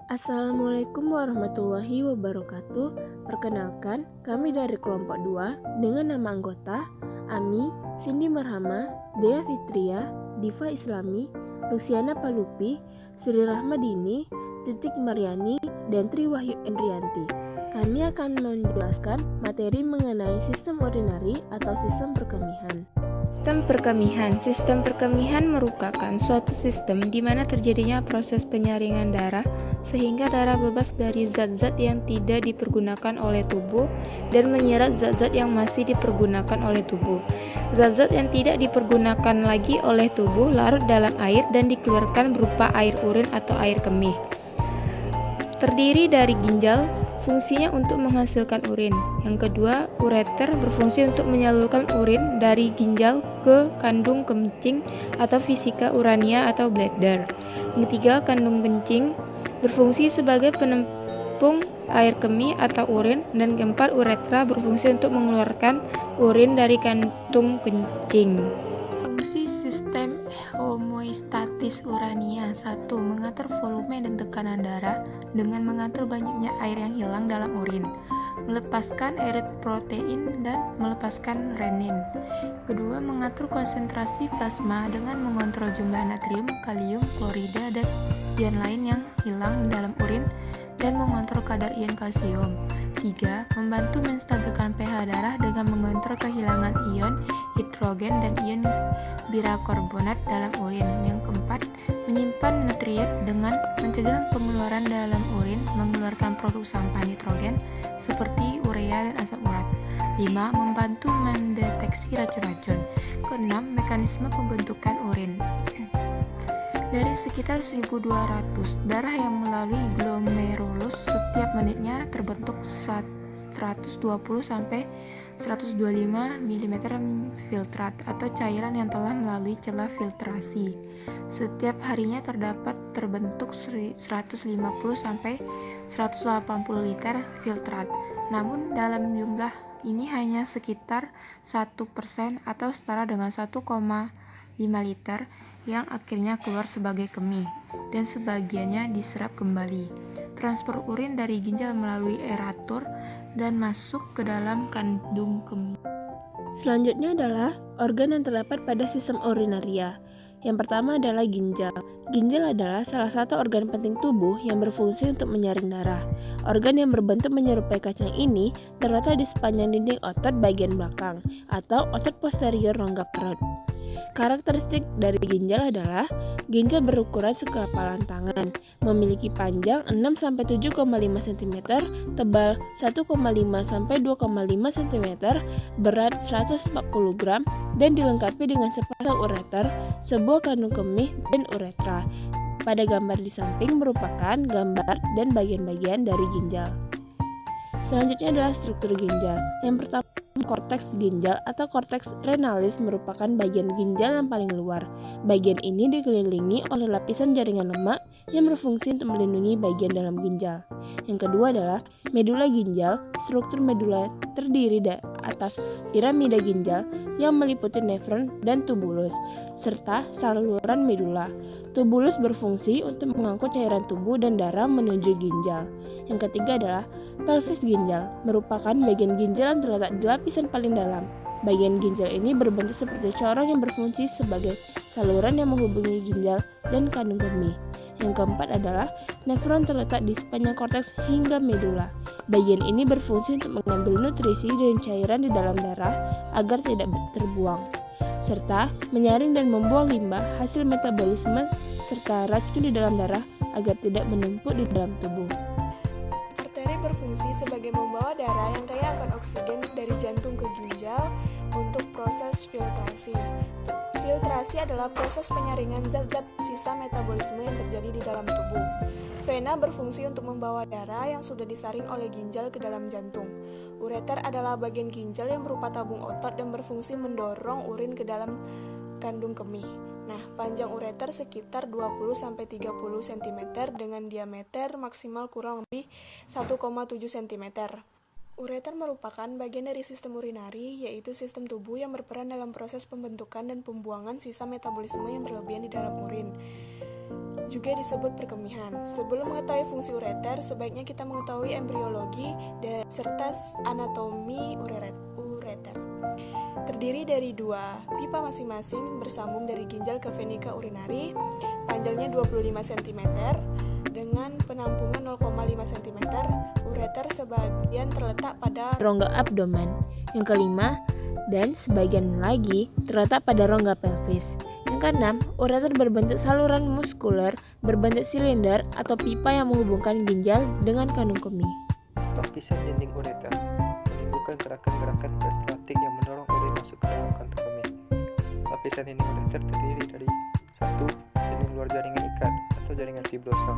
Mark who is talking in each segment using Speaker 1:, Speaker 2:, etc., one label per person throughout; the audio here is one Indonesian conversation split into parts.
Speaker 1: Assalamualaikum warahmatullahi wabarakatuh. Perkenalkan, kami dari kelompok 2 dengan nama anggota Ami, Cindy Marhama, Dea Fitria, Diva Islami, Luciana Palupi, Sri Rahmadini, Titik Mariani, dan Tri Wahyu Endrianti. Kami akan menjelaskan materi mengenai sistem urinari atau sistem perkemihan.
Speaker 2: Sistem perkemihan merupakan suatu sistem di mana terjadinya proses penyaringan darah sehingga darah bebas dari zat-zat yang tidak dipergunakan oleh tubuh dan menyerap zat-zat yang masih dipergunakan oleh tubuh. Zat-zat yang tidak dipergunakan lagi oleh tubuh larut dalam air dan dikeluarkan berupa air urin atau air kemih. Terdiri dari ginjal, fungsinya untuk menghasilkan urin. Yang kedua, ureter berfungsi untuk menyalurkan urin dari ginjal ke kandung kencing atau vesika urania atau bladder. Yang ketiga, kandung kencing berfungsi sebagai penampung air kemih atau urin. Dan keempat, uretra berfungsi untuk mengeluarkan urin dari kandung kencing. Fungsi sistem homeostatis urania 1. Mengatur volume dan tekanan darah dengan mengatur banyaknya air yang hilang dalam urin, melepaskan eritropoietin dan melepaskan renin. Kedua, mengatur konsentrasi plasma dengan mengontrol jumlah natrium, kalium, klorida, dan ion lain yang hilang dalam urin dan mengontrol kadar ion kalsium. 3. Membantu menstabilkan pH darah dengan mengontrol kehilangan ion hidrogen dan ion bikarbonat dalam urin. Yang keempat, menyimpan nutrien dengan mencegah pengeluaran dalam urin, mengeluarkan produk sampah nitrogen seperti urea dan asam urat. 5. Membantu mendeteksi racun-racun. Keenam, mekanisme pembentukan urin. Dari sekitar 1.200 darah yang melalui glomerulus setiap menitnya terbentuk 120 sampai 125 mm filtrat atau cairan yang telah melalui celah filtrasi. Setiap harinya terbentuk 150 sampai 180 liter filtrat. Namun dalam jumlah ini hanya sekitar 1% atau setara dengan 1,5 liter yang akhirnya keluar sebagai kemih dan sebagiannya diserap kembali. Transfer urin dari ginjal melalui aerator dan masuk ke dalam kandung kemih.
Speaker 1: Selanjutnya adalah organ yang terdapat pada sistem urinaria. Yang pertama adalah ginjal. Ginjal adalah salah satu organ penting tubuh yang berfungsi untuk menyaring darah. Organ yang berbentuk menyerupai kacang ini terletak di sepanjang dinding otot bagian belakang atau otot posterior rongga perut. Karakteristik dari ginjal adalah ginjal berukuran sekapalan tangan, memiliki panjang 6-7,5 cm, tebal 1,5-2,5 cm, berat 140 gram, dan dilengkapi dengan sepasang ureter, sebuah kandung kemih, dan uretra. Pada gambar di samping merupakan gambar dan bagian-bagian dari ginjal. Selanjutnya adalah struktur ginjal. Yang pertama, korteks ginjal atau korteks renalis merupakan bagian ginjal yang paling luar. Bagian ini dikelilingi oleh lapisan jaringan lemak yang berfungsi untuk melindungi bagian dalam ginjal. Yang kedua adalah medula ginjal. Struktur medula terdiri atas piramida ginjal yang meliputi nefron dan tubulus, serta saluran medula. Tubulus berfungsi untuk mengangkut cairan tubuh dan darah menuju ginjal. Yang ketiga adalah pelvis ginjal, merupakan bagian ginjal yang terletak di lapisan paling dalam. Bagian ginjal ini berbentuk seperti corong yang berfungsi sebagai saluran yang menghubungi ginjal dan kandung kemih. Yang keempat adalah nefron, terletak di sepanjang korteks hingga medula. Bagian ini berfungsi untuk mengambil nutrisi dan cairan di dalam darah agar tidak terbuang, serta menyaring dan membuang limbah hasil metabolisme serta racun di dalam darah agar tidak menumpuk di dalam tubuh.
Speaker 3: Arteri berfungsi sebagai membawa darah yang kaya akan oksigen dari jantung ke ginjal untuk proses filtrasi. Filtrasi adalah proses penyaringan zat-zat sisa metabolisme yang terjadi di dalam tubuh. Vena berfungsi untuk membawa darah yang sudah disaring oleh ginjal ke dalam jantung. Ureter adalah bagian ginjal yang berupa tabung otot dan berfungsi mendorong urin ke dalam kandung kemih. Nah, panjang ureter sekitar 20-30 cm dengan diameter maksimal kurang lebih 1,7 cm. Ureter merupakan bagian dari sistem urinari, yaitu sistem tubuh yang berperan dalam proses pembentukan dan pembuangan sisa metabolisme yang berlebihan di dalam urin. juga disebut perkemihan. Sebelum mengetahui fungsi ureter, sebaiknya kita mengetahui embriologi serta anatomi ureter. Terdiri dari dua pipa masing-masing bersambung dari ginjal ke venika urinari, panjangnya 25 cm dengan penampungan 0,5 cm. Ureter sebagian terletak pada
Speaker 1: rongga abdomen. Yang kelima, dan sebagian lagi terletak pada rongga pelvis. Yang keenam, ureter berbentuk saluran muskuler berbentuk silinder atau pipa yang menghubungkan ginjal dengan kandung kemih.
Speaker 4: Lapisan dinding ureter menimbulkan gerakan-gerakan peristaltik yang mendorong urin masuk ke dalam kantong kemih. Lapisan dinding ureter terdiri dari 1. Dinding luar jaringan ikat atau jaringan fibrosa.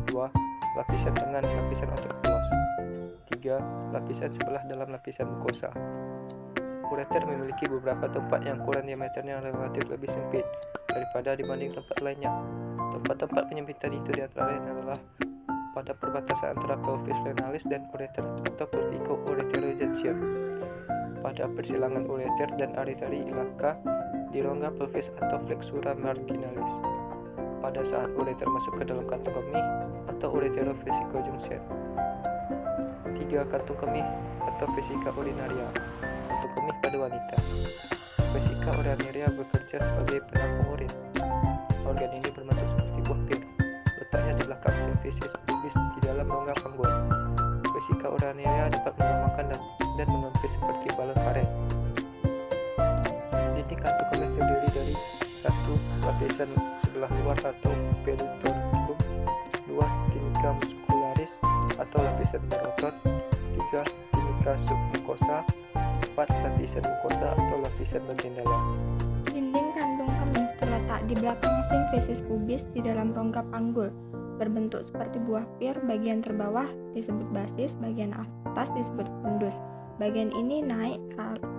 Speaker 4: 2. Lapisan tengah lapisan otot polos. 3. Lapisan sebelah dalam lapisan mukosa. Ureter memiliki beberapa tempat yang ukuran diameternya relatif lebih sempit daripada dibanding tempat lainnya. Tempat-tempat penyempitan itu diantara lain adalah pada perbatasan antara pelvis renalis dan ureter atau pelvico-uretero junction, pada persilangan ureter dan ariteri ilaka di rongga pelvis atau flexura marginalis, pada saat ureter masuk ke dalam kantong kemih atau uretero-vesico junction. 3. Kantung kemih atau vesika urinaria. Kantung kemih pada wanita. Vesika urinaria bekerja sebagai penampung urin. Organ ini berbentuk seperti buah pir. Letaknya di belakang simfisis pubis di dalam rongga panggul. Vesika urinaria dapat mengembangkan dan mengempis seperti balon karet. Dinding kantung kemih terdiri dari 1. Lapisan sebelah luar atau peritoricum. 2. Tunica muscularis atau lapisan berotot. 3. Tunica submucosa. 4. Lapisan mukosa atau lapisan bagian dalam.
Speaker 2: Dinding kantung kemih terletak di belakang simfisis pubis di dalam rongga panggul. Berbentuk seperti buah pir, bagian terbawah disebut basis, bagian atas disebut fundus. Bagian ini naik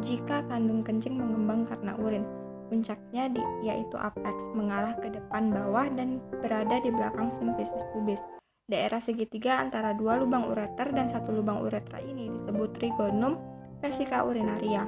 Speaker 2: jika kandung kencing mengembang karena urin. Puncaknya yaitu apex, mengarah ke depan bawah dan berada di belakang simfisis pubis. Daerah segitiga antara dua lubang ureter dan satu lubang uretra ini disebut trigonum vesica urinaria.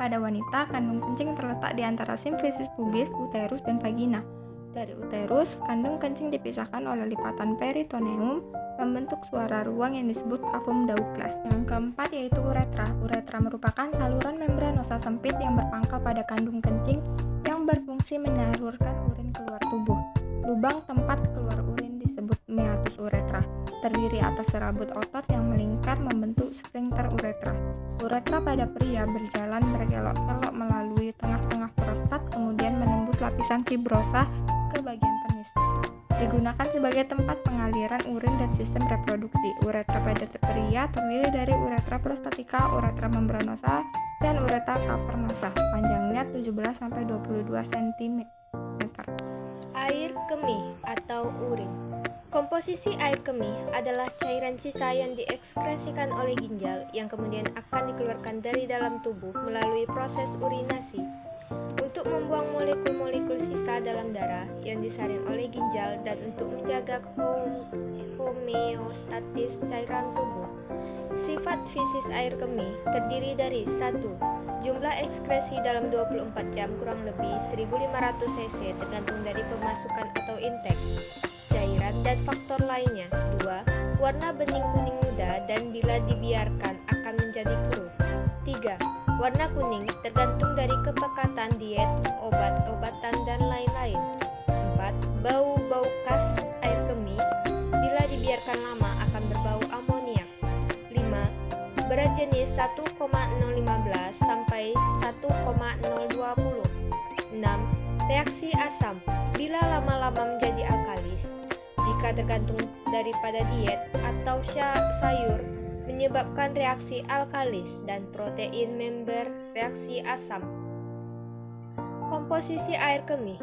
Speaker 2: Pada wanita, kandung kencing terletak di antara simfisis pubis, uterus, dan vagina. Dari uterus, kandung kencing dipisahkan oleh lipatan peritoneum membentuk suara ruang yang disebut cavum Douglas. Yang keempat yaitu uretra. Uretra merupakan saluran membranosa sempit yang berpangkal pada kandung kencing yang berfungsi menyalurkan urin keluar tubuh. Lubang tempat keluar urin disebut meatus uretra. Terdiri atas serabut otot yang melingkar membentuk sphincter uretra. Uretra pada pria berjalan berkelok-kelok melalui tengah-tengah prostat, kemudian menembus lapisan fibrosa ke bagian penis. Digunakan sebagai tempat pengaliran urin dan sistem reproduksi. Uretra pada pria terdiri dari uretra prostatica, uretra membranosa, dan uretra cavernosa. Panjangnya 17-22 cm.
Speaker 5: Air kemih atau urin. Komposisi air kemih adalah cairan sisa yang diekskresikan oleh ginjal yang kemudian akan dikeluarkan dari dalam tubuh melalui proses urinasi untuk membuang molekul-molekul sisa dalam darah yang disaring oleh ginjal dan untuk menjaga homeostatis cairan tubuh. Sifat fisis air kemih terdiri dari 1. Jumlah ekskresi dalam 24 jam kurang lebih 1500 cc tergantung dari pemasukan atau intake cairan dan faktor lainnya. 2. Warna bening kuning muda dan bila dibiarkan akan menjadi keruh. 3. Warna kuning tergantung dari kepekatan diet, obat-obatan dan lain-lain. 4. Bau khas air kemih bila dibiarkan lama akan berbau amoniak. 5. Berat jenis 1,015 sampai 1,020. 6. Reaksi asam bila lama-lama menjadi alkalis. Jika tergantung daripada diet atau sayur menyebabkan reaksi alkalis dan protein member reaksi asam. Komposisi air kemih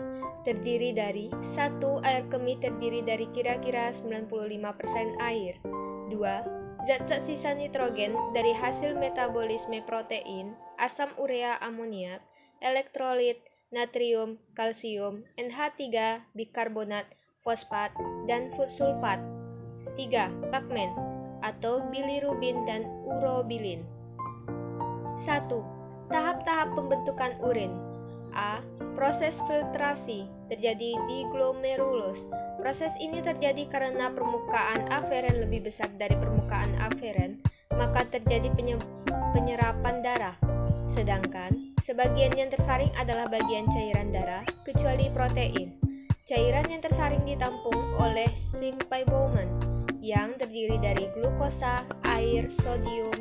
Speaker 5: terdiri dari 1. Air kemih terdiri dari kira-kira 95% air. 2. Zat-zat sisa nitrogen dari hasil metabolisme protein, asam urea amoniak, elektrolit, natrium, kalsium, NH3, bikarbonat, fosfat, dan sulfat. 3. Pigmen atau bilirubin dan urobilin. 1. Tahap-tahap pembentukan urin. A. Proses filtrasi terjadi di glomerulus. Proses ini terjadi karena permukaan aferen lebih besar dari permukaan aferen, maka terjadi penyerapan darah. Sedangkan sebagian yang tersaring adalah bagian cairan darah, kecuali protein. Cairan yang tersaring ditampung oleh symphybomen yang terdiri dari glukosa, air, sodium,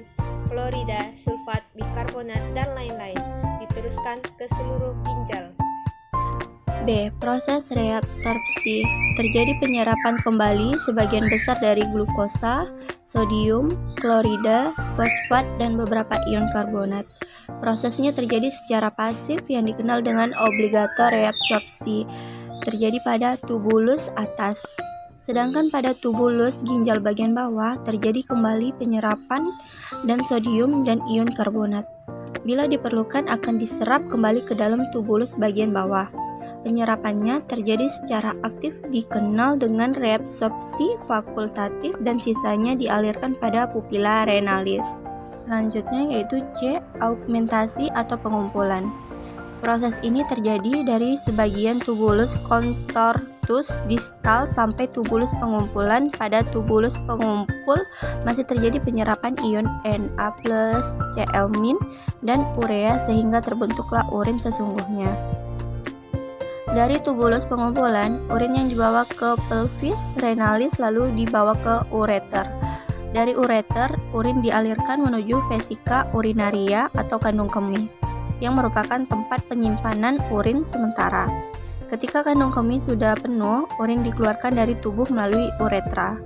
Speaker 5: klorida, sulfat, bikarbonat, dan lain-lain, diteruskan ke seluruh ginjal.
Speaker 6: B. Proses reabsorpsi. Terjadi penyerapan kembali sebagian besar dari glukosa, sodium, klorida, fosfat, dan beberapa ion karbonat. Prosesnya terjadi secara pasif yang dikenal dengan obligator reabsorpsi. Terjadi pada tubulus atas. Sedangkan pada tubulus ginjal bagian bawah terjadi kembali penyerapan dan sodium dan ion karbonat. Bila diperlukan akan diserap kembali ke dalam tubulus bagian bawah. Penyerapannya terjadi secara aktif dikenal dengan reabsorpsi fakultatif dan sisanya dialirkan pada pupila renalis. Selanjutnya yaitu C. Augmentasi atau pengumpulan. Proses ini terjadi dari sebagian tubulus contortus distal sampai tubulus pengumpulan. Pada tubulus pengumpul masih terjadi penyerapan ion Na+, Cl- dan urea sehingga terbentuklah urin sesungguhnya. Dari tubulus pengumpulan, urin yang dibawa ke pelvis renalis lalu dibawa ke ureter. Dari ureter, urin dialirkan menuju vesika urinaria atau kandung kemih, yang merupakan tempat penyimpanan urin sementara. Ketika kandung kemih sudah penuh, urin dikeluarkan dari tubuh melalui uretra.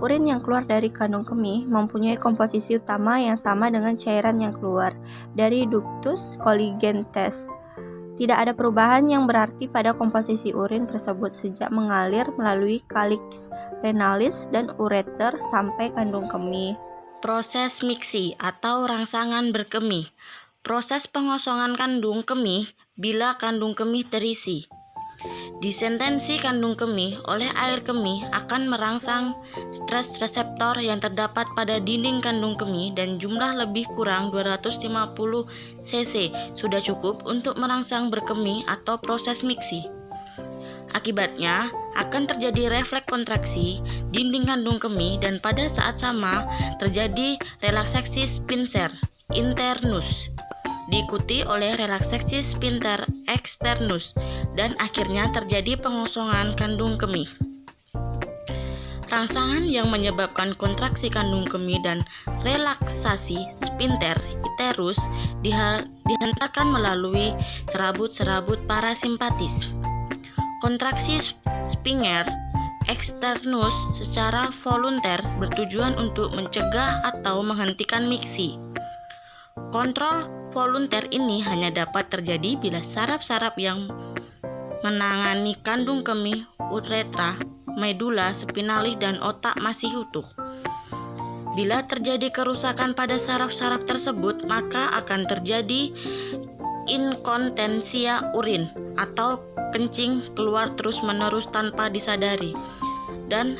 Speaker 6: Urin yang keluar dari kandung kemih mempunyai komposisi utama yang sama dengan cairan yang keluar dari ductus colligentes. Tidak ada perubahan yang berarti pada komposisi urin tersebut sejak mengalir melalui calyx renalis dan ureter sampai kandung kemih.
Speaker 7: Proses miksi atau rangsangan berkemih. Proses pengosongan kandung kemih bila kandung kemih terisi. Disentensi kandung kemih oleh air kemih akan merangsang stres reseptor yang terdapat pada dinding kandung kemih dan jumlah lebih kurang 250 cc sudah cukup untuk merangsang berkemih atau proses miksi. Akibatnya akan terjadi refleks kontraksi dinding kandung kemih dan pada saat sama terjadi relaksasi sphincter internus diikuti oleh relaksasi sphincter externus dan akhirnya terjadi pengosongan kandung kemih. Rangsangan yang menyebabkan kontraksi kandung kemih dan relaksasi sphincter iterus dihantarkan melalui serabut-serabut parasimpatis. Kontraksi sphincter externus secara volunter bertujuan untuk mencegah atau menghentikan miksi. Kontrol volunter ini hanya dapat terjadi bila saraf-saraf yang menangani kandung kemih, uretra, medula spinalis, dan otak masih utuh. Bila terjadi kerusakan pada saraf-saraf tersebut, maka akan terjadi inkontensia urin atau kencing keluar terus-menerus tanpa disadari, dan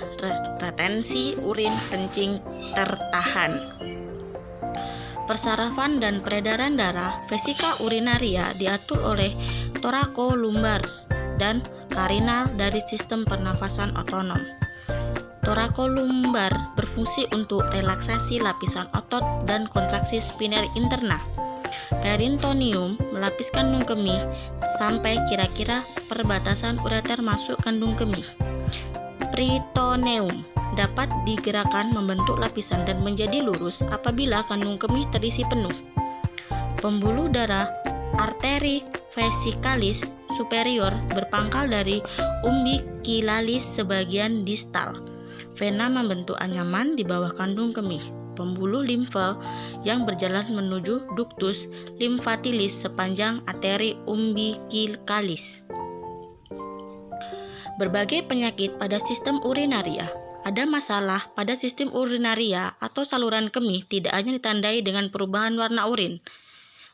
Speaker 7: retensi urin kencing tertahan. Persarafan dan peredaran darah vesika urinaria diatur oleh thoracolumbar dan carinal dari sistem pernafasan otonom. Thoracolumbar berfungsi untuk relaksasi lapisan otot dan kontraksi spiner interna. Peritoneum melapis kandung kemih sampai kira-kira perbatasan ureter masuk kandung kemih. Peritoneum dapat digerakkan membentuk lapisan dan menjadi lurus apabila kandung kemih terisi penuh. Pembuluh darah arteri vesikalis superior berpangkal dari umbilicalis sebagian distal. Vena membentuk anyaman di bawah kandung kemih. Pembuluh limfa yang berjalan menuju ductus lymphatilis sepanjang arteri umbilicalis. Berbagai penyakit pada sistem urinaria. Ada masalah pada sistem urinaria atau saluran kemih tidak hanya ditandai dengan perubahan warna urin.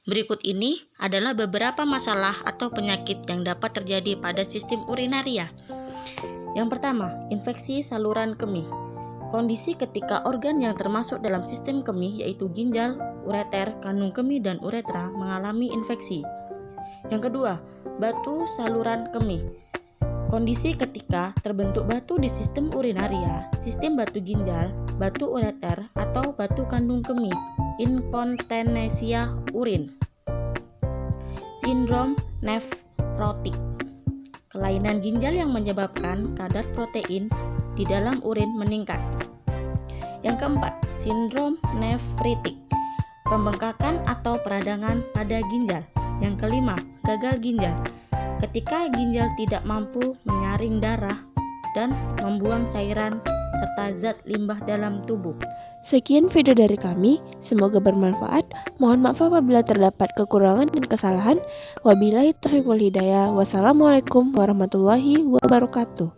Speaker 7: Berikut ini adalah beberapa masalah atau penyakit yang dapat terjadi pada sistem urinaria. Yang pertama, infeksi saluran kemih. Kondisi ketika organ yang termasuk dalam sistem kemih yaitu ginjal, ureter, kandung kemih, dan uretra mengalami infeksi. Yang kedua, batu saluran kemih. Kondisi ketika terbentuk batu di sistem urinaria, sistem batu ginjal, batu ureter, atau batu kandung kemih, inkontinensia urin. Sindrom nefrotik. Kelainan ginjal yang menyebabkan kadar protein di dalam urin meningkat. Yang keempat, sindrom nefritik. Pembengkakan atau peradangan pada ginjal. Yang kelima, gagal ginjal. Ketika ginjal tidak mampu menyaring darah dan membuang cairan serta zat limbah dalam tubuh.
Speaker 1: Sekian video dari kami, semoga bermanfaat. Mohon maaf apabila terdapat kekurangan dan kesalahan. Wabillahi taufiq wal hidayah. Wassalamualaikum warahmatullahi wabarakatuh.